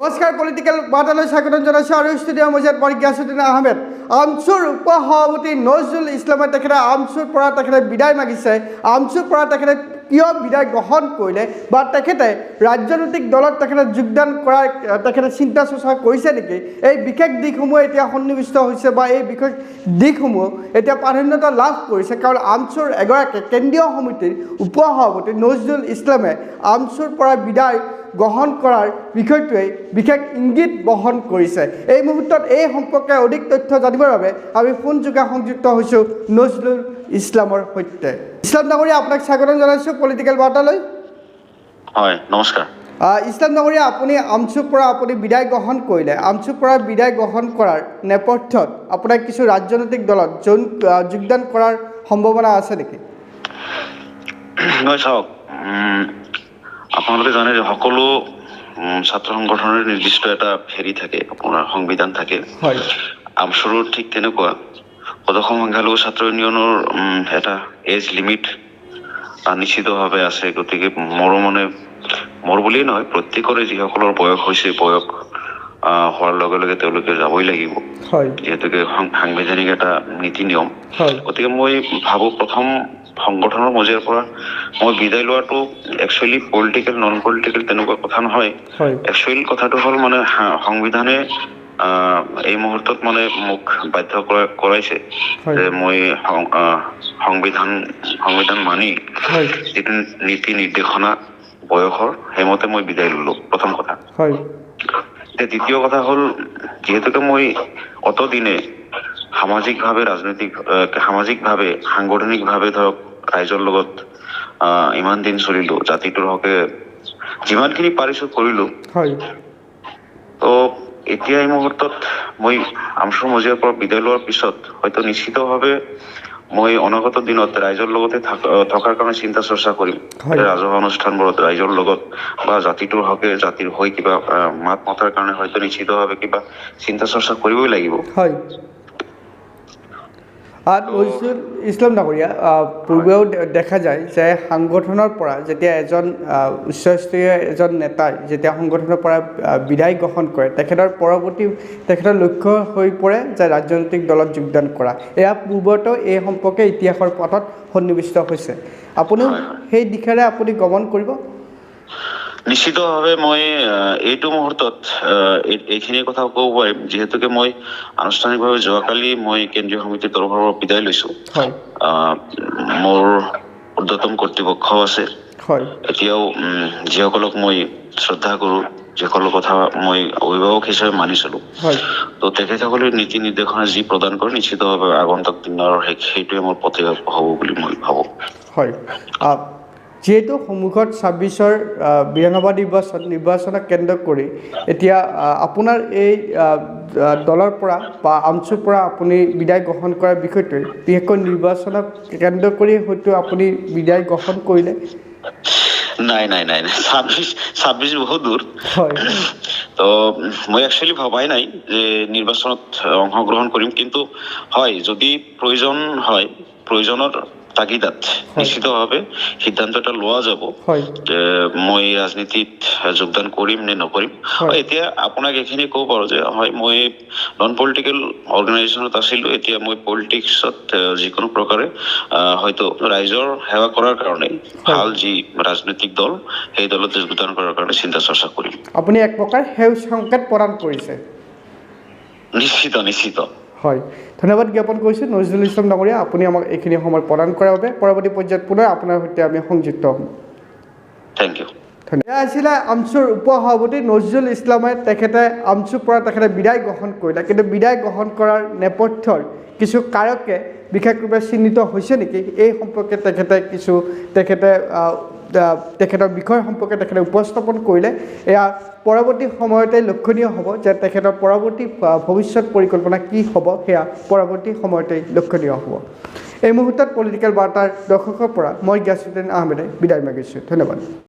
নমস্কাৰ পলিটিকেল বাৰ্তালৈ স্বাগতম জনাইছোঁ আৰু ষ্টুডিঅ' মজিয়াত মই গিয়াছুদ্দিন আহমেদ। আমচুৰ উপসভাপতি নজৰুল ইছলামে তেখেতে আমচুৰ পৰা তেখেতে বিদায় মাগিছে। আমচুৰ পৰা তেখেতে কিয় বিদায় গ্ৰহণ কৰিলে বা তেখেতে ৰাজনৈতিক দলত তেখেতে যোগদান কৰাৰ তেখেতে চিন্তা চৰ্চা কৰিছে নেকি, এই বিশেষ দিশসমূহ এতিয়া সন্নিৱিষ্ট হৈছে বা এই বিশেষ দিশসমূহ এতিয়া প্ৰাধান্যতা লাভ কৰিছে। কাৰণ আমচুৰ এগৰাকী কেন্দ্ৰীয় সমিতিৰ উপসভাপতি নজৰুল ইছলামে আমচুৰ পৰা বিদায় গ্ৰহণ কৰাৰ বিষয়টোৱে বিশেষ ইংগিত বহন কৰিছে। এই মুহূৰ্তত এই সম্পৰ্কে অধিক তথ্য জানিবৰ বাবে আমি ফোনযোগে সংযুক্ত হৈছোঁ নজৰুল ইছলামৰ সৈতে। ইছলাম ডাঙৰীয়া, আপোনাক স্বাগতম জনাইছোঁ পলিটিকেল বাৰ্তালৈ। হয়, নমস্কাৰ। ইছলাম ডাঙৰীয়া, আপুনি আমচুৰ পৰা বিদায় গ্ৰহণ কৰিলে। আমচুৰ পৰা বিদায় গ্ৰহণ কৰাৰ নেপথ্যত আপোনাৰ কিছু ৰাজনৈতিক দলত যোগদান কৰাৰ সম্ভাৱনা আছে নেকি? নহয়, চাওক, আপোনালোকে জানে যে সকলো ছাত্ৰ সংগঠনৰ নিৰ্দিষ্ট এটা হেৰি থাকে, আপোনাৰ সংবিধান থাকে। হয়, আমচুৰো ঠিক তেনেকুৱা অসম সংখ্যালঘু ছাত্ৰ ইউনিয়নৰ এটা এজ লিমিট নিশ্চিতভাৱে আছে। গতিকে মোৰ বুলিয়েই নহয়, প্ৰত্যেকৰে যিসকলৰ বয়স হৈছে, বয়স হোৱাৰ লগে লগে তেওঁলোকে যাবই লাগিব, যিহেতুকে সাংবিধানিক এটা নীতি নিয়ম। গতিকে মই ভাবোঁ প্ৰথম সংগঠনৰ মজিয়াৰ পৰা মই বিদায় লোৱাটো একচুৱেলি পলিটিকেল নন পলিটিকেল তেনেকুৱা কথা নহয়। একচুৱেলি কথাটো হ'ল মানে সংবিধানে এই মুহূৰ্তত মানে মোক বাধ্য কৰাইছে যে মই সংবিধান মানি যিটো নীতি নিৰ্দেশনা বয়সৰ সেইমতে মই বিদায় ললো, প্ৰথম কথা। দ্বিতীয় কথা হ'ল, যিহেতুকে মই অতদিনে সামাজিকভাৱে সাংগঠনিকভাৱে ধৰক ৰাইজৰ লগত ইমান দিন চলিলো, জাতিটোৰ হকে যিমানখিনি পাৰিছো কৰিলো। তো এতিয়া এই মুহূৰ্তত মই আমচুৰ মজিয়াৰ পৰা বিদায় লোৱাৰ পিছত হয়তো নিশ্চিতভাৱে মই অনাগত দিনত ৰাইজৰ লগতে থকাৰ কাৰণে চিন্তা চৰ্চা কৰিম। ৰাজহুৱা অনুষ্ঠানবোৰত ৰাইজৰ লগত বা জাতিটোৰ হকে জাতিৰ হৈ কিবা মাত মতাৰ কাৰণে হয়তো নিশ্চিতভাৱে কিবা চিন্তা চৰ্চা কৰিবই লাগিব। নজৰুল ইছলাম ডাঙৰীয়া, পূৰ্বেও দেখা যায় যে সাংগঠনৰ পৰা যেতিয়া এজন উচ্চস্তৰীয় এজন নেতাই যেতিয়া সংগঠনৰ পৰা বিদায় গ্ৰহণ কৰে, তেখেতৰ লক্ষ্য হৈ পৰে যে ৰাজনৈতিক দলত যোগদান কৰা। এয়া পূৰ্বতো এই সম্পৰ্কে ইতিহাসৰ পথত সন্নিৱিষ্ট হৈছে। আপুনিও সেই দিশেৰে গমন কৰিব? নিশ্চিতভাৱে মই এইটো মুহূৰ্তত এইখিনি কথা ক'ব পাৰিম, যিহেতুকে মই আনুষ্ঠানিকভাৱে যোৱাকালি মই কেন্দ্ৰীয় সমিতিৰ তৰফৰ পৰা বিদায় লৈছো। মোৰ ঊৰ্ধ্বতম কৰ্তৃপক্ষ আছে, এতিয়াও যিসকলক মই শ্ৰদ্ধা কৰো, যিসকলৰ কথা মই অভিভাৱক হিচাপে মানিছিলো, তো তেখেতসকলে নীতি নিৰ্দেশনা যি প্ৰদান কৰে নিশ্চিতভাৱে আগন্তুক দিনৰ সেইটোৱে মোৰ পথে হ'ব বুলি মই ভাবোঁ। যিহেতু সন্মুখত ২৬ৰ বিধানসভা নিৰ্বাচনক কেন্দ্ৰ কৰি এতিয়া আপোনাৰ এই দলৰ পৰা বা আমচুৰ পৰা আপুনি বিদায় গ্ৰহণ কৰাৰ বিষয়টোৱে বিশেষকৈ নিৰ্বাচনক কেন্দ্ৰ কৰি হয়তো আপুনি বিদায় গ্ৰহণ কৰিলে? নাই, ২৬ বহুত দূৰ। তো মই একচুৱেলি ভবাই নাই যে নিৰ্বাচনত অংশগ্ৰহণ কৰিম, কিন্তু হয়, যদি প্ৰয়োজন হয়, প্ৰয়োজনৰ তাগিদাত নিশ্চিতভাৱে সিদ্ধান্ত এটা লোৱা যাব যে মই ৰাজনীতিত যোগদান কৰিম নে নকৰিম। এতিয়া আপোনাক এইখিনি ক'ব পাৰো যে হয়, মই নন পলিটিকেল অৰ্গেনাইজেশ্যনত আছিলো, এতিয়া মই পলিটিক্সত যিকোনো প্ৰকাৰে হয়তো ৰাইজৰ সেৱা কৰাৰ কাৰণে ভাল যি ৰাজনৈতিক দল সেই দলত যোগদান কৰাৰ কাৰণে চিন্তা চৰ্চা কৰিম। আপুনি এক প্ৰকাৰ সেউজ সংকেত প্ৰদান কৰিছে? নিশ্চিত। হয়, ধন্যবাদ জ্ঞাপন কৰিছোঁ নজৰুল ইছলাম ডাঙৰীয়া, আপুনি আমাক এইখিনি সময় প্ৰদান কৰাৰ বাবে। পৰৱৰ্তী পৰ্যায়ত পুনৰ আপোনাৰ সৈতে আমি সংযুক্ত হ'ম। Thank you. এয়া আছিলে আমচুৰ উপসভাপতি নজৰুল ইছলামে। তেখেতে আমচুৰ পৰা বিদায় গ্ৰহণ কৰিলে, কিন্তু বিদায় গ্ৰহণ কৰাৰ নেপথ্যৰ কিছু কাৰকে বিশেষৰূপে চিহ্নিত হৈছে নেকি, এই সম্পৰ্কে তেখেতৰ বিষয় সম্পৰ্কে তেখেতে উপস্থাপন কৰিলে। এয়া পৰৱৰ্তী সময়তে লক্ষণীয় হ'ব যে তেখেতৰ পৰৱৰ্তী ভৱিষ্যত পৰিকল্পনা কি হ'ব, সেয়া পৰৱৰ্তী সময়তে লক্ষণীয় হ'ব। এই মুহূৰ্তত পলিটিকেল বাৰ্তাৰ দৰ্শকৰ পৰা মই গিয়াছুদ্দিন আহমেদে বিদায় মাগিছোঁ। ধন্যবাদ।